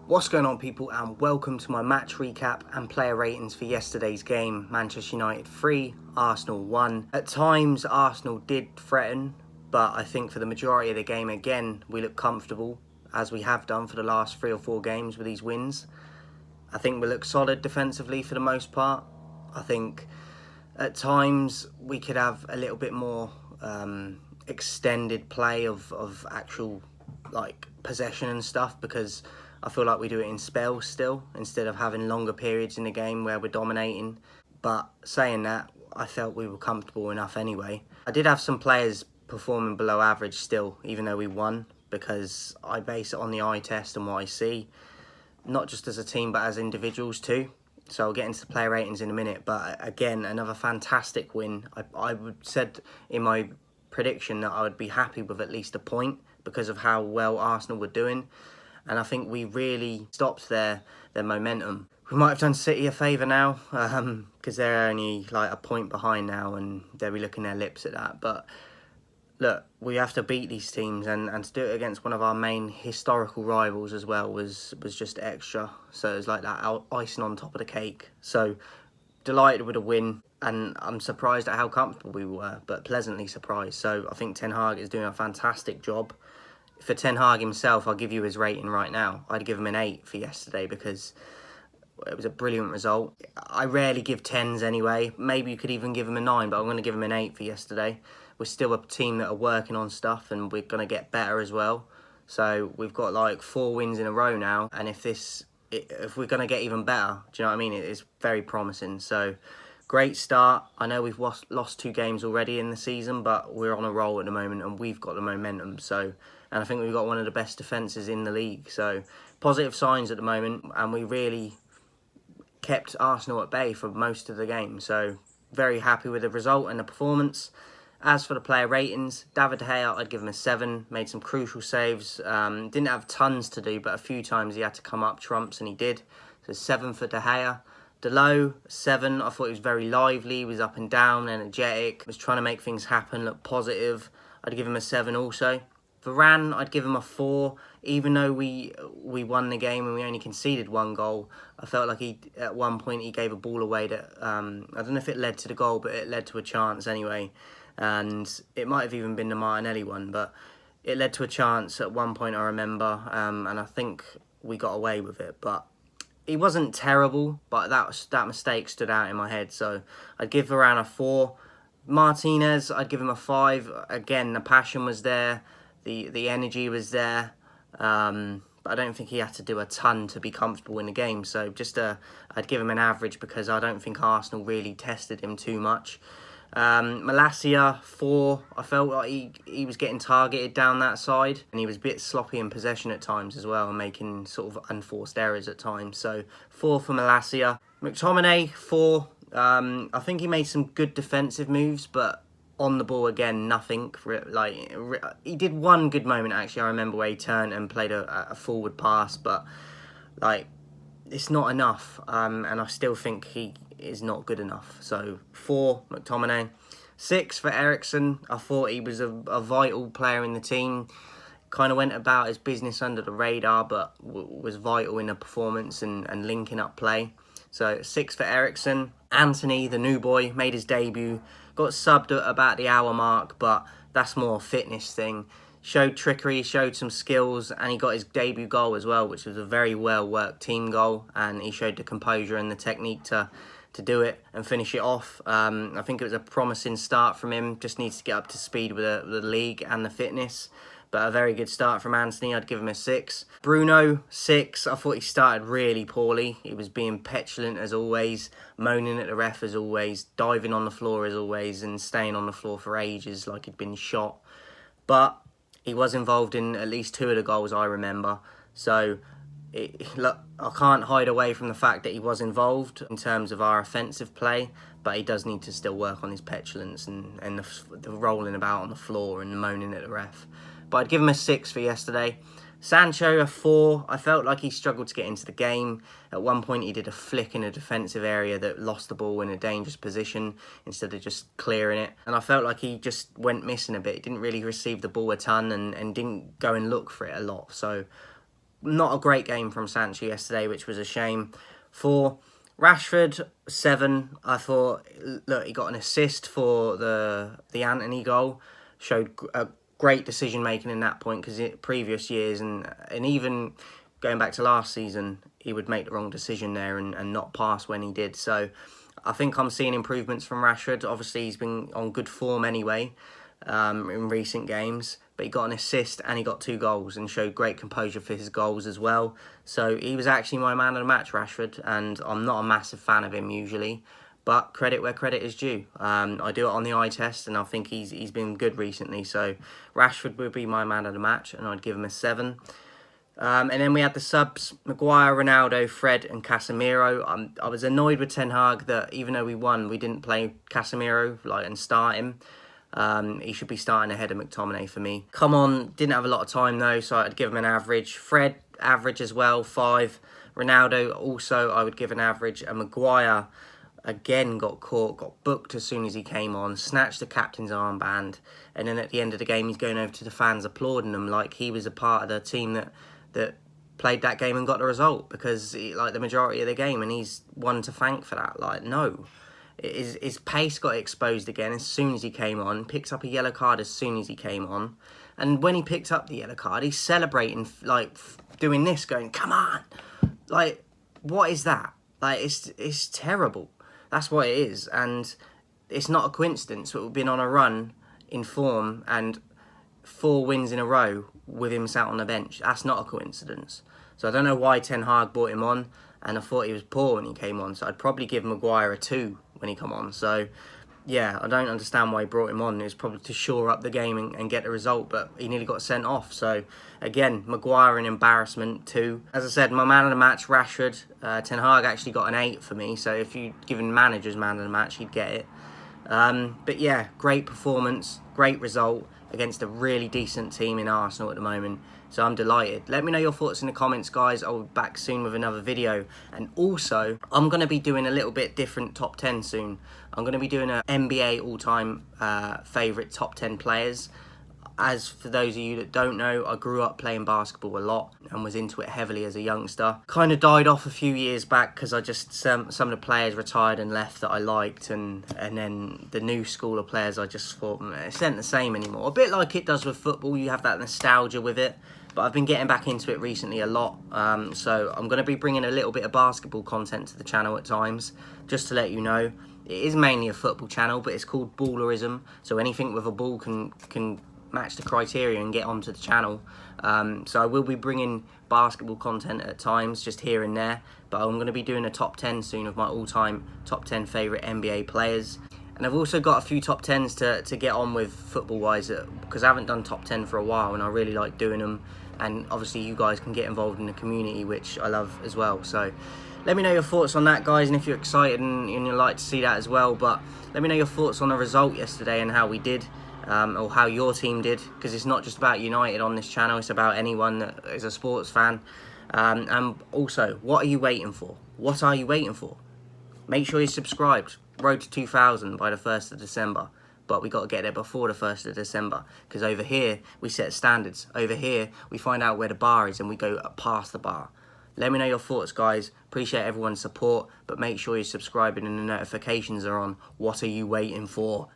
What's going on, people, and welcome to my match recap and player ratings for yesterday's game. Manchester United 3, Arsenal 1. At times Arsenal did threaten, but I think for the majority of the game, again, we look comfortable, as we have done for the last 3 or 4 games with these wins. I think we look solid defensively for the most part. I think at times we could have a little bit more extended play of actual possession and stuff, because I feel like we do it in spells still, instead of having longer periods in the game where we're dominating. But saying that, I felt we were comfortable enough anyway. I did have some players performing below average still, even though we won, because I base it on the eye test and what I see, not just as a team but as individuals too. So I'll get into the player ratings in a minute. But again, another fantastic win. I said in my prediction that I would be happy with at least a point because of how well Arsenal were doing. And I think we really stopped their momentum. We might have done City a favour now, because they're only like a point behind now, and they'll be licking their lips at that. But look, we have to beat these teams, and to do it against one of our main historical rivals as well was just extra. So it was like that icing on top of the cake. So delighted with a win, and I'm surprised at how comfortable we were, but pleasantly surprised. So I think Ten Hag is doing a fantastic job. For Ten Hag himself, I'll give you his rating right now. I'd give him an 8 for yesterday because it was a brilliant result. I rarely give 10s anyway. Maybe you could even give him a 9, but I'm going to give him an 8 for yesterday. We're still a team that are working on stuff, and we're going to get better as well. So we've got like 4 wins in a row now, and if we're going to get even better, do you know what I mean? It is very promising. So great start. I know we've lost 2 games already in the season, but we're on a roll at the moment, and we've got the momentum. And I think we've got one of the best defences in the league. So positive signs at the moment, and we really kept Arsenal at bay for most of the game. So very happy with the result and the performance. As for the player ratings, David Haye, I'd give him a 7. Made some crucial saves. Didn't have tons to do, but a few times he had to come up trumps, and he did. So 7 for De Gea. Delo, 7. I thought he was very lively. He was up and down, energetic. Was trying to make things happen, look positive. I'd give him a 7 also. Varane, I'd give him a 4. Even though we won the game and we only conceded 1 goal, I felt like at one point he gave a ball away that, I don't know if it led to the goal, but it led to a chance anyway. And it might have even been the Martinelli one, but it led to a chance at one point, I remember, and I think we got away with it. But he wasn't terrible, but that mistake stood out in my head. So I'd give Varane a 4. Martinez, I'd give him a 5. Again, the passion was there. The energy was there, but I don't think he had to do a ton to be comfortable in the game. So I'd give him an average, because I don't think Arsenal really tested him too much. Malacia, 4. I felt like he was getting targeted down that side, and he was a bit sloppy in possession at times as well, and making sort of unforced errors at times. So 4 for Malacia. McTominay, 4. I think he made some good defensive moves, but on the ball again, nothing. He did one good moment actually. I remember where he turned and played a forward pass, but it's not enough. And I still think he is not good enough. So 4 McTominay, 6 for Eriksen. I thought he was a vital player in the team. Kind of went about his business under the radar, but was vital in the performance and linking up play. So 6 for Eriksen. Anthony, the new boy, made his debut. Got subbed at about the hour mark, but that's more a fitness thing. Showed trickery, showed some skills, and he got his debut goal as well, which was a very well-worked team goal. And he showed the composure and the technique to do it and finish it off. I think it was a promising start from him. Just needs to get up to speed with the league and the fitness. But a very good start from Anthony. I'd give him a 6. Bruno, 6. I thought he started really poorly. He was being petulant as always, moaning at the ref as always, diving on the floor as always, and staying on the floor for ages like he'd been shot. But he was involved in at least 2 of the goals I remember. So look, I can't hide away from the fact that he was involved in terms of our offensive play, but he does need to still work on his petulance and the rolling about on the floor and moaning at the ref. But I'd give him a 6 for yesterday. Sancho, a 4. I felt like he struggled to get into the game. At one point, he did a flick in a defensive area that lost the ball in a dangerous position instead of just clearing it. And I felt like he just went missing a bit. He didn't really receive the ball a ton and didn't go and look for it a lot. So not a great game from Sancho yesterday, which was a shame. For Rashford, 7. I thought, look, he got an assist for the Antony goal. Showed a great decision making in that point, because previous years and even going back to last season, he would make the wrong decision there and not pass when he did. So I think I'm seeing improvements from Rashford. Obviously, he's been on good form anyway in recent games, but he got an assist and he got 2 goals and showed great composure for his goals as well. So he was actually my man of the match, Rashford, and I'm not a massive fan of him usually, but credit where credit is due. I do it on the eye test, and I think he's been good recently. So Rashford would be my man of the match, and I'd give him a 7. And then we had the subs: Maguire, Ronaldo, Fred and Casemiro. I was annoyed with Ten Hag that even though we won, we didn't play Casemiro and start him. He should be starting ahead of McTominay for me. Come on, didn't have a lot of time though, so I'd give him an average. Fred, average as well, 5. Ronaldo, also I would give an average. And Maguire, again, got caught, got booked as soon as he came on, snatched the captain's armband, and then at the end of the game, he's going over to the fans applauding him like he was a part of the team that played that game and got the result, because the majority of the game, and he's one to thank for that. No. His pace got exposed again as soon as he came on, picked up a yellow card as soon as he came on, and when he picked up the yellow card, he's celebrating, doing this, going, come on! What is that? It's terrible. That's what it is, and it's not a coincidence that we've been on a run in form and 4 wins in a row with him sat on the bench. That's not a coincidence. So I don't know why Ten Hag brought him on, and I thought he was poor when he came on, so I'd probably give Maguire a 2 when he come on. So yeah, I don't understand why he brought him on. It was probably to shore up the game and get the result, but he nearly got sent off. So again, Maguire an embarrassment, 2. As I said, my man of the match, Rashford. Ten Hag actually got an 8 for me, so if you'd given managers man of the match, he'd get it. But yeah, great performance, great result against a really decent team in Arsenal at the moment. So I'm delighted. Let me know your thoughts in the comments, guys. I'll be back soon with another video. And also, I'm going to be doing a little bit different top 10 soon. I'm going to be doing an NBA all-time favourite top 10 players. As for those of you that don't know, I grew up playing basketball a lot and was into it heavily as a youngster. Kind of died off a few years back because I just some of the players retired and left that I liked, and then the new school of players I just thought it isn't the same anymore. A bit like it does with football, you have that nostalgia with it. But I've been getting back into it recently a lot, so I'm going to be bringing a little bit of basketball content to the channel at times, just to let you know. It is mainly a football channel, but it's called Ballerism, so anything with a ball can match the criteria and get onto the channel. So I will be bringing basketball content at times, just here and there, but I'm going to be doing a top 10 soon of my all-time top 10 favourite NBA players. And I've also got a few top 10s to get on with football-wise, because I haven't done top 10 for a while and I really like doing them. And obviously you guys can get involved in the community, which I love as well. So let me know your thoughts on that, guys, and if you're excited and you'd like to see that as well. But let me know your thoughts on the result yesterday and how we did. Or how your team did, because it's not just about United on this channel, it's about anyone that is a sports fan. And also, what are you waiting for? What are you waiting for? Make sure you're subscribed. Road to 2,000 by the 1st of December. But we got to get there before the 1st of December, because over here we set standards. Over here we find out where the bar is and we go past the bar. Let me know your thoughts, guys. Appreciate everyone's support, but make sure you're subscribing and the notifications are on. What are you waiting for?